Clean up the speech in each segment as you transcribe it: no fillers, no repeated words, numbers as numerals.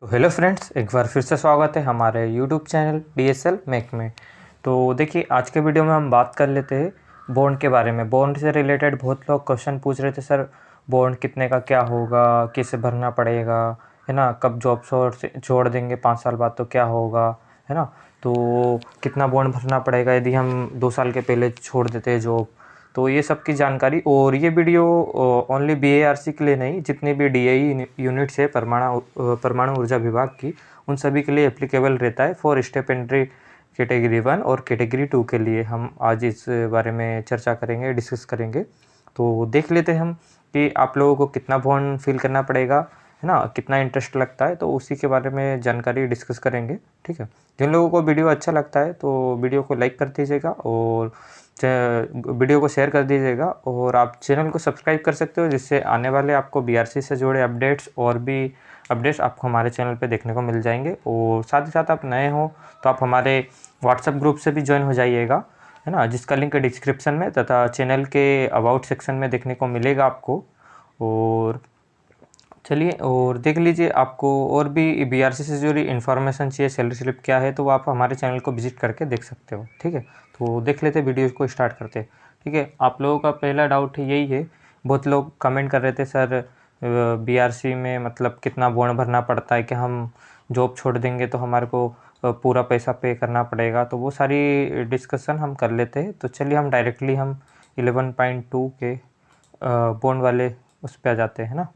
तो hello friends, एक बार फिर से स्वागत है हमारे यूट्यूब चैनल DSL मैक में। तो देखिए, आज के वीडियो में हम बात कर लेते हैं बॉन्ड के बारे में। बॉन्ड से रिलेटेड बहुत लोग क्वेश्चन पूछ रहे थे, सर बॉन्ड कितने का क्या होगा, किसे भरना पड़ेगा, है ना, कब जॉब छोड़ देंगे 5 साल बाद तो क्या होगा, है ना, तो कितना बॉन्ड भरना पड़ेगा यदि हम 2 साल के पहले छोड़ देते हैं जॉब। तो ये सब की जानकारी, और ये वीडियो ओनली BARC के लिए नहीं, जितनी भी DIE यूनिट्स है परमाणु ऊर्जा विभाग की, उन सभी के लिए एप्लीकेबल रहता है फॉर स्टेपेंट्री कैटेगरी 1 और कैटेगरी 2 के लिए। हम आज इस बारे में चर्चा करेंगे, डिस्कस करेंगे। तो देख लेते हैं हम कि आप लोगों को कितना बॉन्ड फिल करना पड़ेगा, है ना, कितना इंटरेस्ट लगता है, तो उसी के बारे में जानकारी डिस्कस करेंगे। ठीक है, जिन लोगों को वीडियो अच्छा लगता है तो वीडियो को लाइक कर दीजिएगा और वीडियो को शेयर कर दीजिएगा, और आप चैनल को सब्सक्राइब कर सकते हो, जिससे आने वाले आपको BRC से जुड़े अपडेट्स और भी अपडेट्स आपको हमारे चैनल पे देखने को मिल जाएंगे। और साथ ही साथ आप नए हो तो आप हमारे व्हाट्सएप ग्रुप से भी ज्वाइन हो जाइएगा, है ना, जिसका लिंक डिस्क्रिप्शन में तथा चैनल के अबाउट सेक्शन में देखने को मिलेगा आपको। और चलिए और देख लीजिए, आपको और भी BRC से जुड़ी इन्फॉर्मेशन चाहिए, सैलरी स्लिप क्या है, तो आप हमारे चैनल को विजिट करके देख सकते हो। ठीक है, तो देख लेते वीडियो को स्टार्ट करते। ठीक है, आप लोगों का पहला डाउट यही है, बहुत लोग कमेंट कर रहे थे, सर BRC में मतलब कितना बॉन्ड भरना पड़ता है, कि हम जॉब छोड़ देंगे तो हमारे को पूरा पैसा पे करना पड़ेगा। तो वो सारी डिस्कशन हम कर लेते हैं। तो चलिए हम डायरेक्टली 11.2 के बॉन्ड वाले उस पर आ जाते हैं ना।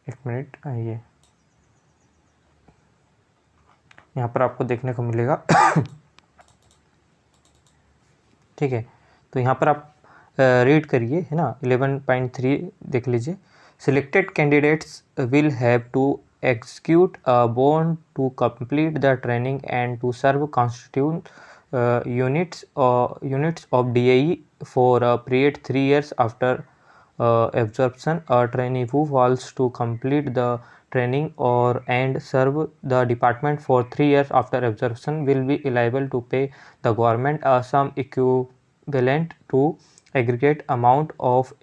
एक मिनट, आइए, यहाँ पर आपको देखने को मिलेगा। ठीक है, तो यहाँ पर आप रीड करिए, है ना, 11.3 देख लीजिए। Selected candidates will have to execute a bond to complete the training and to serve constituent units of DIE for a period 3 years after absorption. A trainee who fails to complete the training or and serve the department for 3 years after absorption will be liable to pay the government a sum equivalent to aggregate amount of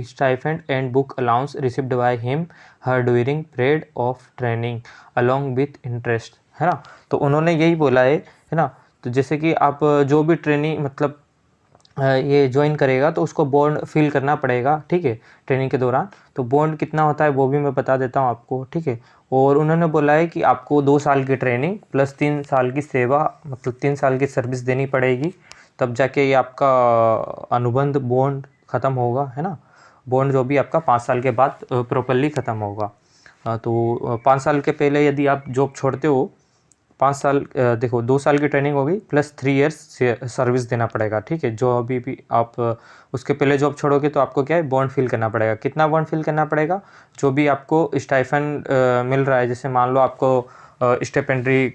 stipend and book allowance received by him her during period of training along with interest, है ना। तो उन्होंने यही बोला है ना। तो जैसे कि आप जो भी ट्रेनिंग मतलब ये ज्वाइन करेगा तो उसको बॉन्ड फिल करना पड़ेगा। ठीक है, ट्रेनिंग के दौरान। तो बॉन्ड कितना होता है वो भी मैं बता देता हूँ आपको। ठीक है, और उन्होंने बोला है कि आपको 2 साल की ट्रेनिंग प्लस 3 साल की सेवा, मतलब 3 साल की सर्विस देनी पड़ेगी, तब जाके ये आपका अनुबंध बॉन्ड ख़त्म होगा, है ना। बॉन्ड जो भी आपका 5 साल के बाद प्रॉपरली ख़त्म होगा। तो 5 साल के पहले यदि आप जॉब छोड़ते हो, 5 साल देखो 2 साल की ट्रेनिंग होगी प्लस 3 इयर्स सर्विस देना पड़ेगा। ठीक है, जो अभी भी आप उसके पहले जॉब छोड़ोगे तो आपको क्या है, बॉन्ड फिल करना पड़ेगा। कितना बॉन्ड फिल करना पड़ेगा, जो भी आपको स्टाइफन मिल रहा है, जैसे मान लो आपको स्टेपेंड्री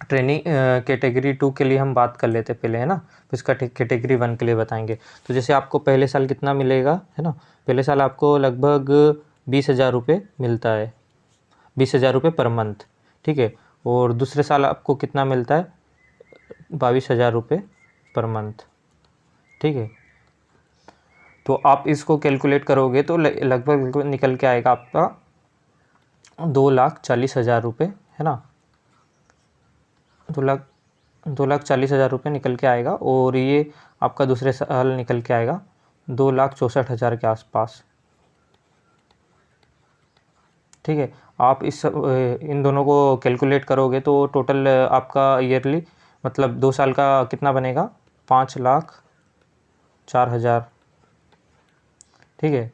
ट्रेनिंग कैटेगरी 2 के लिए हम बात कर लेते पहले, है ना, तो इसका कैटेगरी 1 के लिए बताएंगे। तो जैसे आपको पहले साल कितना मिलेगा, है ना, पहले साल आपको लगभग 20,000 रुपये मिलता है, 20,000 रुपये पर मंथ। ठीक है, और दूसरे साल आपको कितना मिलता है, 22,000 रुपये पर मंथ। ठीक है, तो आप इसको कैलकुलेट करोगे तो लगभग निकल के आएगा आपका 2,40,000 रुपये, है ना, 2,40,000 रुपये निकल के आएगा। और ये आपका दूसरे साल निकल के आएगा 2,64,000 के आसपास। ठीक है, आप इन दोनों को कैलकुलेट करोगे तो टोटल आपका ईयरली मतलब 2 साल का कितना बनेगा, 5,04,000। ठीक है,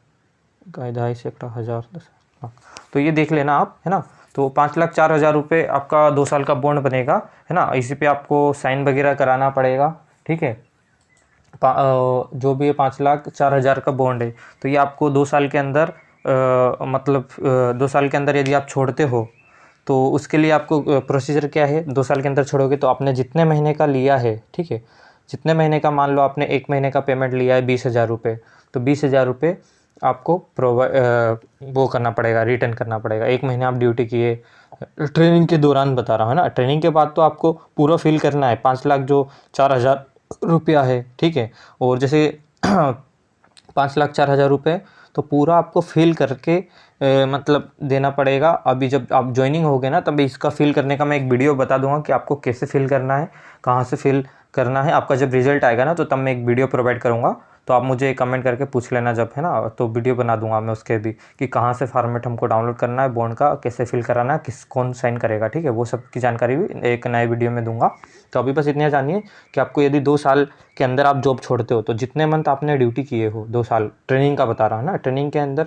2.5 से 1,000 10 लाख, तो ये देख लेना आप, है ना। तो 5,04,000 रुपये आपका 2 साल का बॉन्ड बनेगा, है ना। इसी पे आपको साइन वगैरह कराना पड़ेगा। ठीक है, जो भी 5,04,000 का बॉन्ड है, तो ये आपको 2 साल के अंदर मतलब 2 साल के अंदर यदि आप छोड़ते हो तो उसके लिए आपको प्रोसीजर क्या है। 2 साल के अंदर छोड़ोगे तो आपने जितने महीने का लिया है, ठीक है, जितने महीने का, मान लो आपने 1 महीने का पेमेंट लिया है 20,000 रुपये, तो 20,000 रुपये आपको वो करना पड़ेगा, रिटर्न करना पड़ेगा। 1 महीने आप ड्यूटी किए, ट्रेनिंग के दौरान बता रहा हूँ, है ना। ट्रेनिंग के बाद तो आपको पूरा फिल करना है, 5,04,000 रुपया है। ठीक है, और जैसे 5,04,000 रुपये तो पूरा आपको फिल करके मतलब देना पड़ेगा। अभी जब आप ज्वाइनिंग होगे ना, तब इसका फिल करने का मैं एक वीडियो बता दूंगा कि आपको कैसे फिल करना है, कहाँ से फिल करना है। आपका जब रिजल्ट आएगा ना, तो तब मैं एक वीडियो प्रोवाइड करूँगा, तो आप मुझे कमेंट करके पूछ लेना जब, है ना, तो वीडियो बना दूंगा मैं उसके भी, कि कहाँ से फॉर्मेट हमको डाउनलोड करना है बॉन्ड का, कैसे फिल कराना है, कौन साइन करेगा, ठीक है। वो सब की जानकारी भी एक नए वीडियो में दूंगा। तो अभी बस इतना जानिए कि आपको यदि 2 साल के अंदर आप जॉब छोड़ते हो, तो जितने मंथ आपने ड्यूटी किए हो, 2 साल ट्रेनिंग का बता रहा हूँ ना, ट्रेनिंग के अंदर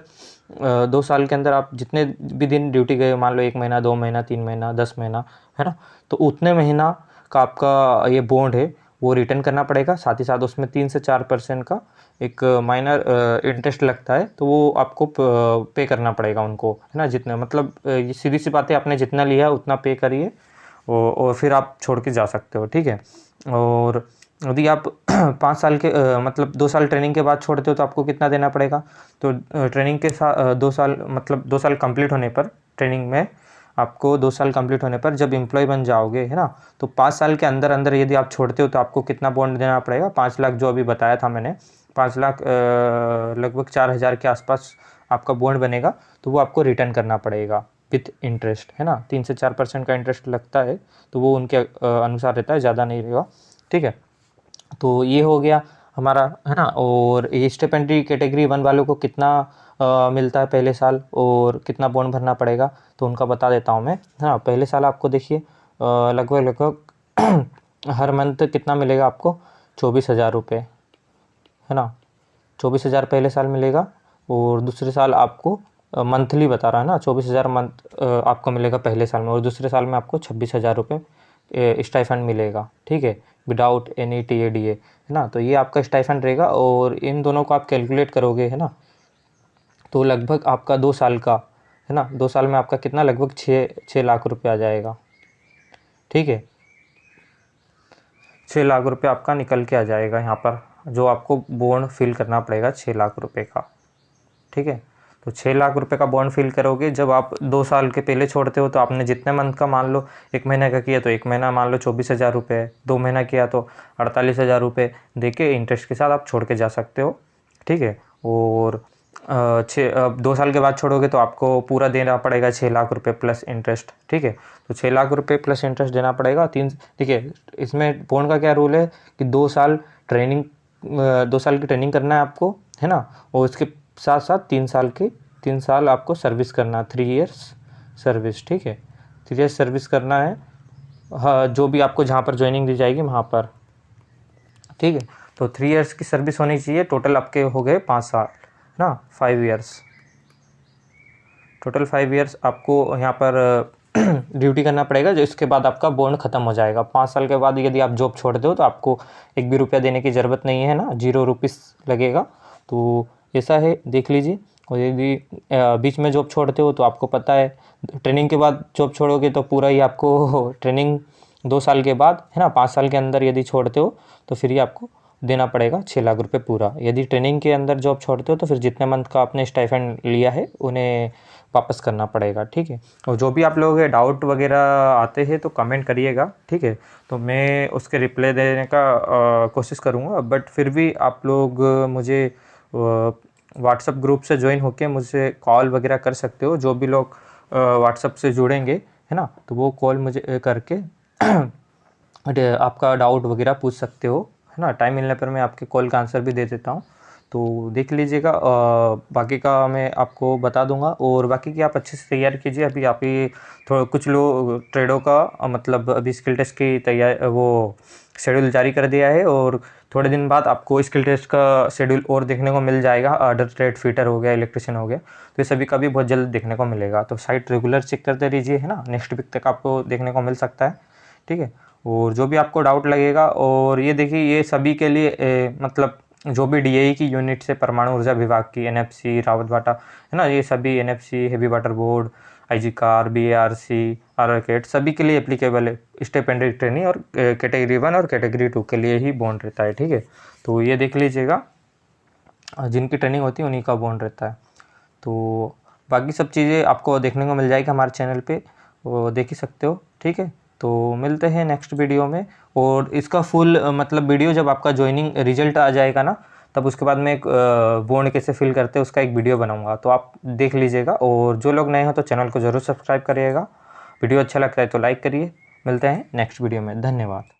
2 साल के अंदर आप जितने भी दिन ड्यूटी गए, मान लो 1 महीना, 2 महीना, 3 महीना, 10 महीना, है ना, तो उतने महीना का आपका ये बॉन्ड है वो रिटर्न करना पड़ेगा। साथ ही साथ उसमें 3 से 4% का एक माइनर इंटरेस्ट लगता है, तो वो आपको पे करना पड़ेगा उनको, है ना। जितना मतलब ये सीधी सी बात है, आपने जितना लिया उतना पे करिए और फिर आप छोड़ के जा सकते हो, ठीक है। और यदि आप 5 साल के मतलब 2 साल ट्रेनिंग के बाद छोड़ते हो, तो आपको कितना देना पड़ेगा। तो ट्रेनिंग के साथ 2 साल मतलब 2 साल कंप्लीट होने पर, ट्रेनिंग में आपको 2 साल कंप्लीट होने पर जब एम्प्लॉय बन जाओगे, है ना, तो 5 साल के अंदर अंदर यदि आप छोड़ते हो, तो आपको कितना बॉन्ड देना पड़ेगा। 5 लाख जो अभी बताया था मैंने, 5 लाख लगभग 4,000 के आसपास आपका बॉन्ड बनेगा, तो वो आपको रिटर्न करना पड़ेगा विथ इंटरेस्ट, है ना। 3 से 4% का इंटरेस्ट लगता है, तो वो उनके अनुसार रहता है, ज़्यादा नहीं रहेगा, ठीक है। तो ये हो गया हमारा, है ना। और ये स्टिपेंडरी कैटेगरी 1 वालों को कितना मिलता है पहले साल, और कितना बॉन्ड भरना पड़ेगा, तो उनका बता देता हूँ मैं। हाँ, पहले साल आपको देखिए लगभग हर मंथ कितना मिलेगा आपको, 24,000 रुपये, है ना। 24,000 पहले साल मिलेगा। और दूसरे साल आपको मंथली बता रहा है ना, 24,000 मंथ आपको मिलेगा पहले साल में, और दूसरे साल में आपको 26,000 रुपये स्टाइफंड मिलेगा, ठीक है, विदाउट एनी TADA, है ना। तो ये आपका स्टाइफंड रहेगा, और इन दोनों को आप कैलकुलेट करोगे, है ना, तो लगभग आपका 2 साल का, है ना, 2 साल में आपका कितना, लगभग 6 लाख रुपये आ जाएगा, ठीक है। 6 लाख रुपये आपका निकल के आ जाएगा यहाँ पर, जो आपको बॉन्ड फिल करना पड़ेगा 6 लाख रुपये का, ठीक है। तो 6 लाख रुपए का बॉन्ड फिल करोगे। जब आप 2 साल के पहले छोड़ते हो, तो आपने जितने मंथ का, मान लो 1 महीने का किया, तो 1 महीना मान लो 24,000 रुपये, 2 महीना किया तो 48,000 रुपये दे के इंटरेस्ट के साथ आप छोड़ के जा सकते हो, ठीक है। और 2 साल के बाद छोड़ोगे, तो आपको पूरा देना पड़ेगा 6 लाख रुपये प्लस इंटरेस्ट, ठीक है। तो 6 लाख रुपये प्लस इंटरेस्ट देना पड़ेगा 3, ठीक है। इसमें बॉन्ड का क्या रूल है कि 2 साल ट्रेनिंग, 2 साल की ट्रेनिंग करना है आपको, है ना, और उसके साथ साथ 3 साल आपको सर्विस करना है, 3 इयर्स सर्विस, ठीक है। 3 इयर्स सर्विस करना है, हाँ, जो भी आपको जहाँ पर ज्वाइनिंग दी जाएगी वहाँ पर, ठीक है। तो 3 इयर्स की सर्विस होनी चाहिए। टोटल आपके हो गए 5 साल ना, 5 इयर्स, टोटल 5 इयर्स आपको यहाँ पर ड्यूटी करना पड़ेगा। जो इसके बाद आपका बॉन्ड ख़त्म हो जाएगा। 5 साल के बाद यदि आप जॉब छोड़ते हो, तो आपको 1 भी रुपया देने की ज़रूरत नहीं है ना, 0 रुपीस लगेगा। तो ऐसा है, देख लीजिए। और यदि बीच में जॉब छोड़ते हो, तो आपको पता है, ट्रेनिंग के बाद जॉब छोड़ोगे तो पूरा ही आपको ट्रेनिंग 2 साल के बाद, है ना, 5 साल के अंदर यदि छोड़ते हो, तो फिर ये आपको देना पड़ेगा 6 लाख रुपए पूरा। यदि ट्रेनिंग के अंदर जॉब छोड़ते हो, तो फिर जितने मंथ का आपने स्टाइपेंड लिया है उन्हें वापस करना पड़ेगा, ठीक है। और जो भी आप लोगों के डाउट वगैरह आते हैं, तो कमेंट करिएगा, ठीक है। तो मैं उसके रिप्लाई देने का कोशिश करूँगा। बट फिर भी आप लोग मुझे व्हाट्सएप ग्रुप से ज्वाइन होकर मुझसे कॉल वगैरह कर सकते हो। जो भी लोग व्हाट्सएप से जुड़ेंगे, है ना, तो वो कॉल मुझे करके आपका डाउट वगैरह पूछ सकते हो, है ना। टाइम मिलने पर मैं आपके कॉल का आंसर भी दे देता हूँ, तो देख लीजिएगा। बाकी का मैं आपको बता दूंगा। और बाकी की आप अच्छे से तैयारी कीजिए। अभी आप ही थोड़ा, कुछ लोग ट्रेडों का मतलब अभी स्किल टेस्ट की तैयारी, वो शेड्यूल जारी कर दिया है, और थोड़े दिन बाद आपको स्किल टेस्ट का शेड्यूल और देखने को मिल जाएगा। ऑर्डर ट्रेड फिटर हो गया, इलेक्ट्रिशियन हो गया, तो ये सभी का भी बहुत जल्द देखने को मिलेगा। तो साइट रेगुलर चेक करते रहिए, है ना। नेक्स्ट वीक तक आपको देखने को मिल सकता है, ठीक है। और जो भी आपको डाउट लगेगा, और ये देखिए, ये सभी के लिए मतलब जो भी DAE की यूनिट से, परमाणु ऊर्जा विभाग की, NFC, रावत भाटा, है ना, ये सभी NFC, heavy water board, IG car, BARC, RRCAT, सभी के लिए एप्लीकेबल है स्टिपेंडरी ट्रेनिंग। और कैटेगरी 1 और कैटेगरी 2 के लिए ही बॉन्ड रहता है, ठीक है। तो ये देख लीजिएगा, जिनकी ट्रेनिंग होती है उन्हीं का बॉन्ड रहता है। तो बाकी सब चीज़ें आपको देखने को मिल जाएगी हमारे चैनल पे, वो देख ही सकते हो, ठीक है। तो मिलते हैं नेक्स्ट वीडियो में। और इसका फुल मतलब वीडियो जब आपका ज्वाइनिंग रिजल्ट आ जाएगा ना, तब उसके बाद मैं एक बॉन्ड कैसे फिल करते हैं उसका एक वीडियो बनाऊंगा, तो आप देख लीजिएगा। और जो लोग नए हो तो चैनल को ज़रूर सब्सक्राइब करिएगा। वीडियो अच्छा लगता है तो लाइक करिए। मिलते हैं नेक्स्ट वीडियो में। धन्यवाद।